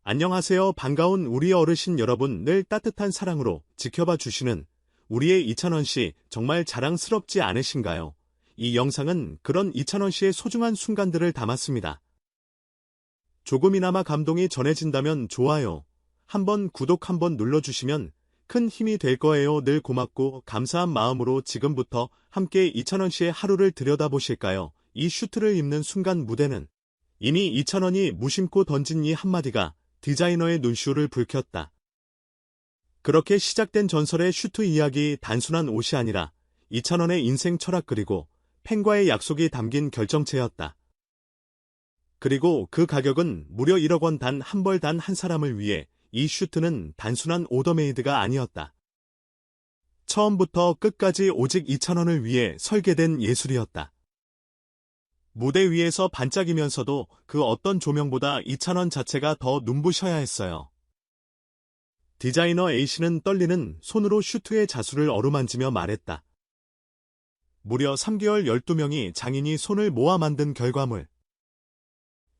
안녕하세요. 반가운 우리 어르신 여러분, 늘 따뜻한 사랑으로 지켜봐 주시는 우리의 이찬원 씨, 정말 자랑스럽지 않으신가요? 이 영상은 그런 이찬원 씨의 소중한 순간들을 담았습니다. 조금이나마 감동이 전해진다면 좋아요. 한번 구독 한번 눌러주시면 큰 힘이 될 거예요. 늘 고맙고 감사한 마음으로 지금부터 함께 이찬원 씨의 하루를 들여다보실까요? 이 슈트를 입는 순간 무대는 이미 이찬원이 무심코 던진 이 한마디가 디자이너의 눈시울을 붉혔다. 그렇게 시작된 전설의 슈트 이야기, 단순한 옷이 아니라 이찬원의 인생 철학 그리고 팬과의 약속이 담긴 결정체였다. 그리고 그 가격은 무려 1억 원. 단 한 벌 단 한 사람을 위해 이 슈트는 단순한 오더메이드가 아니었다. 처음부터 끝까지 오직 이찬원을 위해 설계된 예술이었다. 무대 위에서 반짝이면서도 그 어떤 조명보다 이찬원 자체가 더 눈부셔야 했어요. 디자이너 A씨는 떨리는 손으로 슈트의 자수를 어루만지며 말했다. 무려 3개월 12명이 장인이 손을 모아 만든 결과물.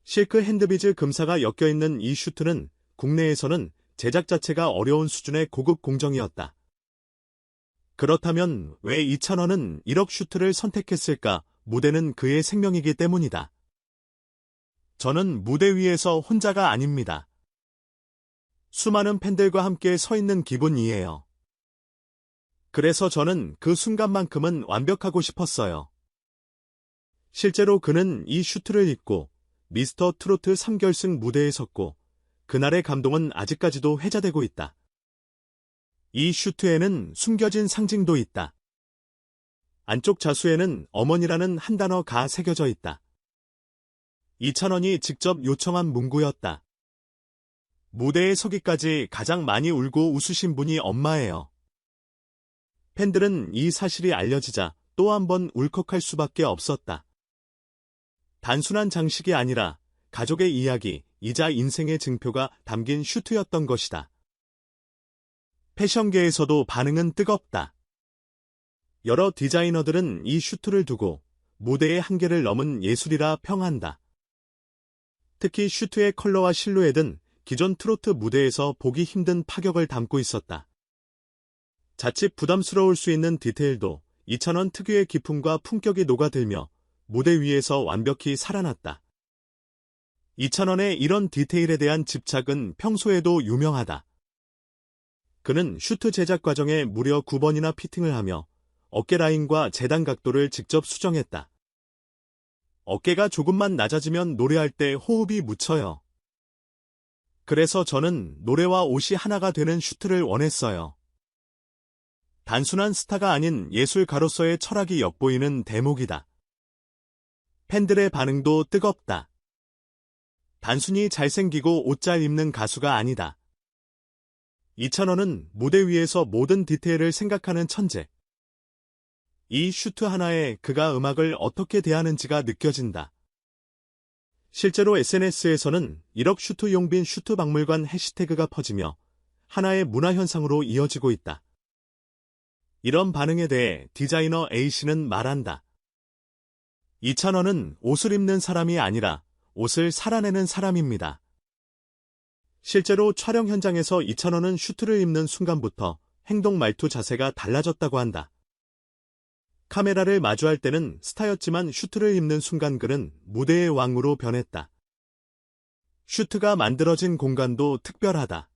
실크 핸드비즈 금사가 엮여있는 이 슈트는 국내에서는 제작 자체가 어려운 수준의 고급 공정이었다. 그렇다면 왜 이찬원은 1억 슈트를 선택했을까? 무대는 그의 생명이기 때문이다. 저는 무대 위에서 혼자가 아닙니다. 수많은 팬들과 함께 서 있는 기분이에요. 그래서 저는 그 순간만큼은 완벽하고 싶었어요. 실제로 그는 이 슈트를 입고 미스터 트로트 3결승 무대에 섰고 그날의 감동은 아직까지도 회자되고 있다. 이 슈트에는 숨겨진 상징도 있다. 안쪽 자수에는 어머니라는 한 단어가 새겨져 있다. 이찬원이 직접 요청한 문구였다. 무대에 서기까지 가장 많이 울고 웃으신 분이 엄마예요. 팬들은 이 사실이 알려지자 또 한 번 울컥할 수밖에 없었다. 단순한 장식이 아니라 가족의 이야기이자 인생의 증표가 담긴 슈트였던 것이다. 패션계에서도 반응은 뜨겁다. 여러 디자이너들은 이 슈트를 두고 무대의 한계를 넘은 예술이라 평한다. 특히 슈트의 컬러와 실루엣은 기존 트로트 무대에서 보기 힘든 파격을 담고 있었다. 자칫 부담스러울 수 있는 디테일도 이찬원 특유의 기품과 품격이 녹아들며 무대 위에서 완벽히 살아났다. 이찬원의 이런 디테일에 대한 집착은 평소에도 유명하다. 그는 슈트 제작 과정에 무려 9번이나 피팅을 하며 어깨 라인과 재단 각도를 직접 수정했다. 어깨가 조금만 낮아지면 노래할 때 호흡이 묻혀요. 그래서 저는 노래와 옷이 하나가 되는 슈트를 원했어요. 단순한 스타가 아닌 예술가로서의 철학이 엿보이는 대목이다. 팬들의 반응도 뜨겁다. 단순히 잘생기고 옷 잘 입는 가수가 아니다. 이찬원은 무대 위에서 모든 디테일을 생각하는 천재. 이 슈트 하나에 그가 음악을 어떻게 대하는지가 느껴진다. 실제로 SNS에서는 1억 슈트 용빈 슈트 박물관 해시태그가 퍼지며 하나의 문화현상으로 이어지고 있다. 이런 반응에 대해 디자이너 A씨는 말한다. 이찬원은 옷을 입는 사람이 아니라 옷을 살아내는 사람입니다. 실제로 촬영 현장에서 이찬원은 슈트를 입는 순간부터 행동 말투 자세가 달라졌다고 한다. 카메라를 마주할 때는 스타였지만 슈트를 입는 순간 그는 무대의 왕으로 변했다. 슈트가 만들어진 공간도 특별하다.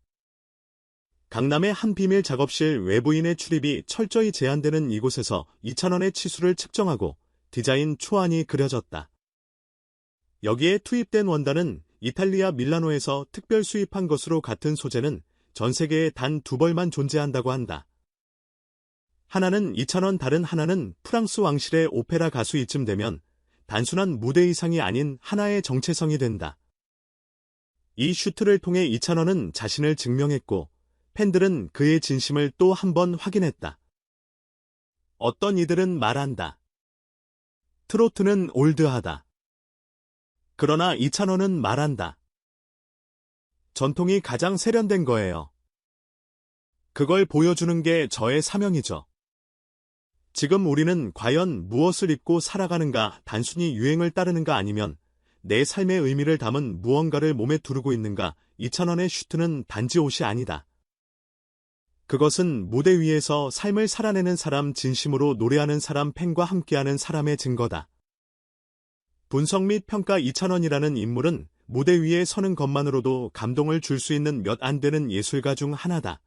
강남의 한 비밀 작업실 외부인의 출입이 철저히 제한되는 이곳에서 이찬원의 치수를 측정하고 디자인 초안이 그려졌다. 여기에 투입된 원단은 이탈리아 밀라노에서 특별 수입한 것으로 같은 소재는 전 세계에 단 2벌만 존재한다고 한다. 하나는 이찬원, 다른 하나는 프랑스 왕실의 오페라 가수. 이쯤 되면 단순한 무대 의상이 아닌 하나의 정체성이 된다. 이 슈트를 통해 이찬원은 자신을 증명했고 팬들은 그의 진심을 또 한 번 확인했다. 어떤 이들은 말한다. 트로트는 올드하다. 그러나 이찬원은 말한다. 전통이 가장 세련된 거예요. 그걸 보여주는 게 저의 사명이죠. 지금 우리는 과연 무엇을 입고 살아가는가? 단순히 유행을 따르는가? 아니면 내 삶의 의미를 담은 무언가를 몸에 두르고 있는가? 2,000원의 슈트는 단지 옷이 아니다. 그것은 무대 위에서 삶을 살아내는 사람, 진심으로 노래하는 사람, 팬과 함께하는 사람의 증거다. 분석 및 평가 2,000원이라는 인물은 무대 위에 서는 것만으로도 감동을 줄 수 있는 몇 안 되는 예술가 중 하나다.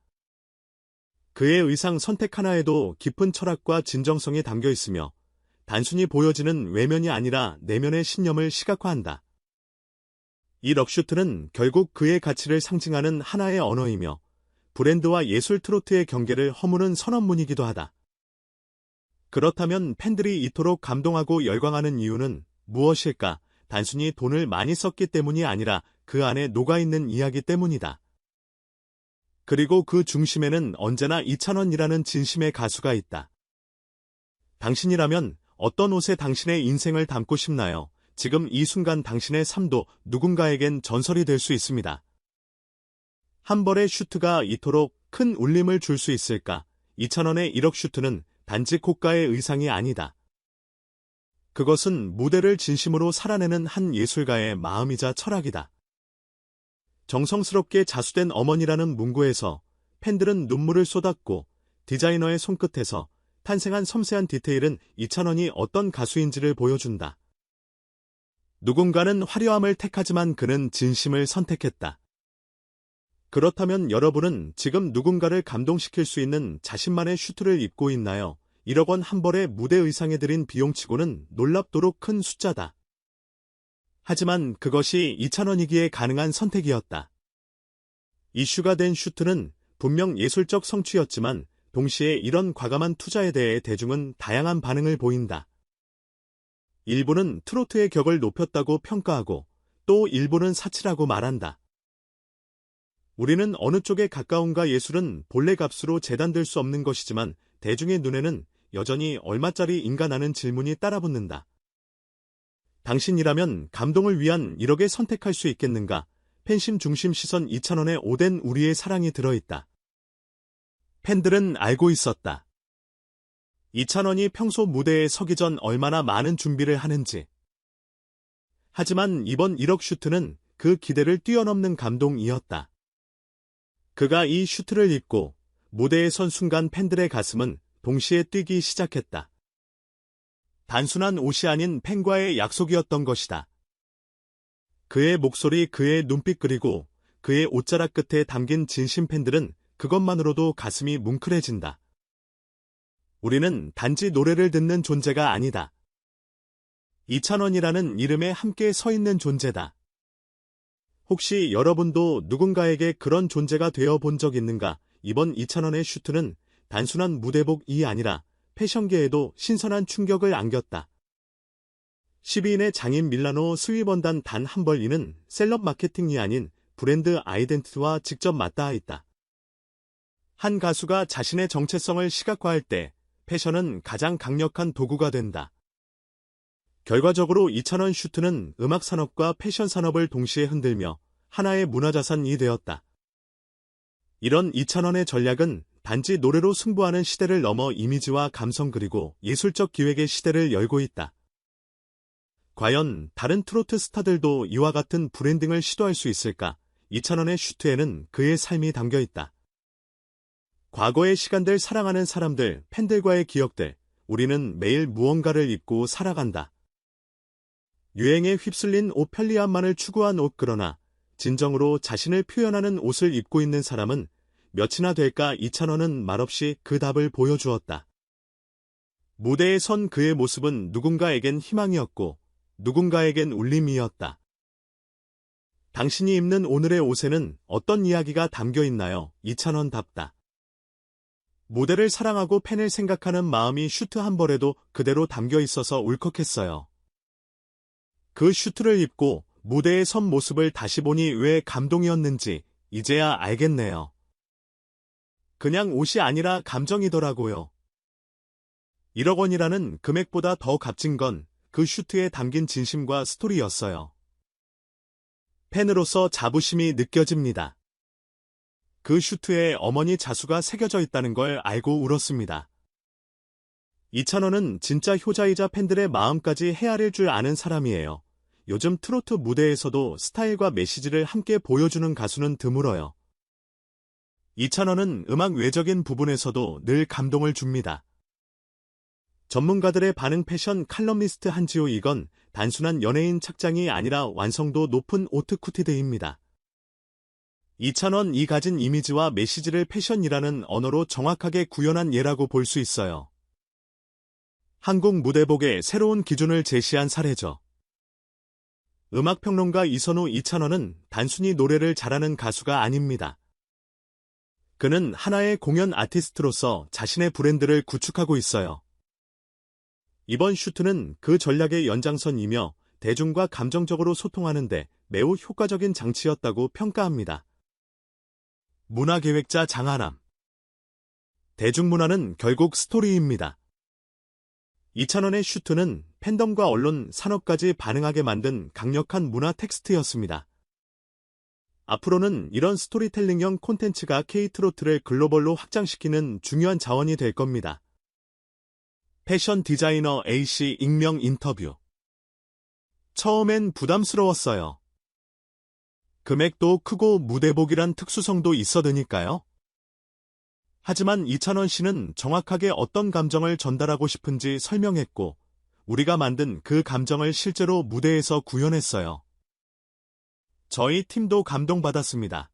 그의 의상 선택 하나에도 깊은 철학과 진정성이 담겨 있으며 단순히 보여지는 외면이 아니라 내면의 신념을 시각화한다. 이 럭슈트는 결국 그의 가치를 상징하는 하나의 언어이며 브랜드와 예술 트로트의 경계를 허무는 선언문이기도 하다. 그렇다면 팬들이 이토록 감동하고 열광하는 이유는 무엇일까? 단순히 돈을 많이 썼기 때문이 아니라 그 안에 녹아있는 이야기 때문이다. 그리고 그 중심에는 언제나 2,000원이라는 진심의 가수가 있다. 당신이라면 어떤 옷에 당신의 인생을 담고 싶나요? 지금 이 순간 당신의 삶도 누군가에겐 전설이 될 수 있습니다. 한 벌의 슈트가 이토록 큰 울림을 줄 수 있을까? 2,000원의 1억 슈트는 단지 고가의 의상이 아니다. 그것은 무대를 진심으로 살아내는 한 예술가의 마음이자 철학이다. 정성스럽게 자수된 어머니라는 문구에서 팬들은 눈물을 쏟았고 디자이너의 손끝에서 탄생한 섬세한 디테일은 2,000원이 어떤 가수인지를 보여준다. 누군가는 화려함을 택하지만 그는 진심을 선택했다. 그렇다면 여러분은 지금 누군가를 감동시킬 수 있는 자신만의 슈트를 입고 있나요? 1억 원 한 벌의 무대 의상에 들인 비용치고는 놀랍도록 큰 숫자다. 하지만 그것이 2,000원이기에 가능한 선택이었다. 이슈가 된 슈트는 분명 예술적 성취였지만 동시에 이런 과감한 투자에 대해 대중은 다양한 반응을 보인다. 일부는 트로트의 격을 높였다고 평가하고 또 일부는 사치라고 말한다. 우리는 어느 쪽에 가까운가? 예술은 본래 값으로 재단될 수 없는 것이지만 대중의 눈에는 여전히 얼마짜리 인간하는 질문이 따라붙는다. 당신이라면 감동을 위한 1억에 선택할 수 있겠는가? 팬심 중심 시선 2,000원에 오댄 우리의 사랑이 들어있다. 팬들은 알고 있었다. 2,000원이 평소 무대에 서기 전 얼마나 많은 준비를 하는지. 하지만 이번 1억 슈트는 그 기대를 뛰어넘는 감동이었다. 그가 이 슈트를 입고 무대에 선 순간 팬들의 가슴은 동시에 뛰기 시작했다. 단순한 옷이 아닌 팬과의 약속이었던 것이다. 그의 목소리, 그의 눈빛 그리고 그의 옷자락 끝에 담긴 진심, 팬들은 그것만으로도 가슴이 뭉클해진다. 우리는 단지 노래를 듣는 존재가 아니다. 2,000원이라는 이름에 함께 서 있는 존재다. 혹시 여러분도 누군가에게 그런 존재가 되어 본 적 있는가? 이번 2,000원의 슈트는 단순한 무대복이 아니라 패션계에도 신선한 충격을 안겼다. 12인의 장인 밀라노 스위번단 단 한 벌. 이는 셀럽 마케팅이 아닌 브랜드 아이덴티티와 직접 맞닿아 있다. 한 가수가 자신의 정체성을 시각화할 때 패션은 가장 강력한 도구가 된다. 결과적으로 2,000원 슈트는 음악 산업과 패션 산업을 동시에 흔들며 하나의 문화자산이 되었다. 이런 2,000원의 전략은 단지 노래로 승부하는 시대를 넘어 이미지와 감성 그리고 예술적 기획의 시대를 열고 있다. 과연 다른 트로트 스타들도 이와 같은 브랜딩을 시도할 수 있을까? 2,000원의 슈트에는 그의 삶이 담겨 있다. 과거의 시간들, 사랑하는 사람들, 팬들과의 기억들, 우리는 매일 무언가를 입고 살아간다. 유행에 휩쓸린 옷, 편리함만을 추구한 옷. 그러나 진정으로 자신을 표현하는 옷을 입고 있는 사람은 몇이나 될까? 2,000원은 말없이 그 답을 보여주었다. 무대에 선 그의 모습은 누군가에겐 희망이었고 누군가에겐 울림이었다. 당신이 입는 오늘의 옷에는 어떤 이야기가 담겨 있나요? 2,000원답다. 무대를 사랑하고 팬을 생각하는 마음이 슈트 한 벌에도 그대로 담겨 있어서 울컥했어요. 그 슈트를 입고 무대에 선 모습을 다시 보니 왜 감동이었는지 이제야 알겠네요. 그냥 옷이 아니라 감정이더라고요. 1억 원이라는 금액보다 더 값진 건 그 슈트에 담긴 진심과 스토리였어요. 팬으로서 자부심이 느껴집니다. 그 슈트에 어머니 자수가 새겨져 있다는 걸 알고 울었습니다. 2,000원은 진짜 효자이자 팬들의 마음까지 헤아릴 줄 아는 사람이에요. 요즘 트로트 무대에서도 스타일과 메시지를 함께 보여주는 가수는 드물어요. 이찬원은 음악 외적인 부분에서도 늘 감동을 줍니다. 전문가들의 반응 패션 칼럼니스트 한지호 이건 단순한 연예인 착장이 아니라 완성도 높은 오트쿠티드입니다. 이찬원이 가진 이미지와 메시지를 패션이라는 언어로 정확하게 구현한 예라고 볼 수 있어요. 한국 무대복의 새로운 기준을 제시한 사례죠. 음악평론가 이선우 이찬원은 단순히 노래를 잘하는 가수가 아닙니다. 그는 하나의 공연 아티스트로서 자신의 브랜드를 구축하고 있어요. 이번 슈트는 그 전략의 연장선이며 대중과 감정적으로 소통하는데 매우 효과적인 장치였다고 평가합니다. 문화계획자 장하남. 대중문화는 결국 스토리입니다. 이찬원의 슈트는 팬덤과 언론, 산업까지 반응하게 만든 강력한 문화 텍스트였습니다. 앞으로는 이런 스토리텔링형 콘텐츠가 K-트로트를 글로벌로 확장시키는 중요한 자원이 될 겁니다. 패션 디자이너 A씨 익명 인터뷰. 처음엔 부담스러웠어요. 금액도 크고 무대복이란 특수성도 있어드니까요. 하지만 이찬원 씨는 정확하게 어떤 감정을 전달하고 싶은지 설명했고, 우리가 만든 그 감정을 실제로 무대에서 구현했어요. 저희 팀도 감동받았습니다.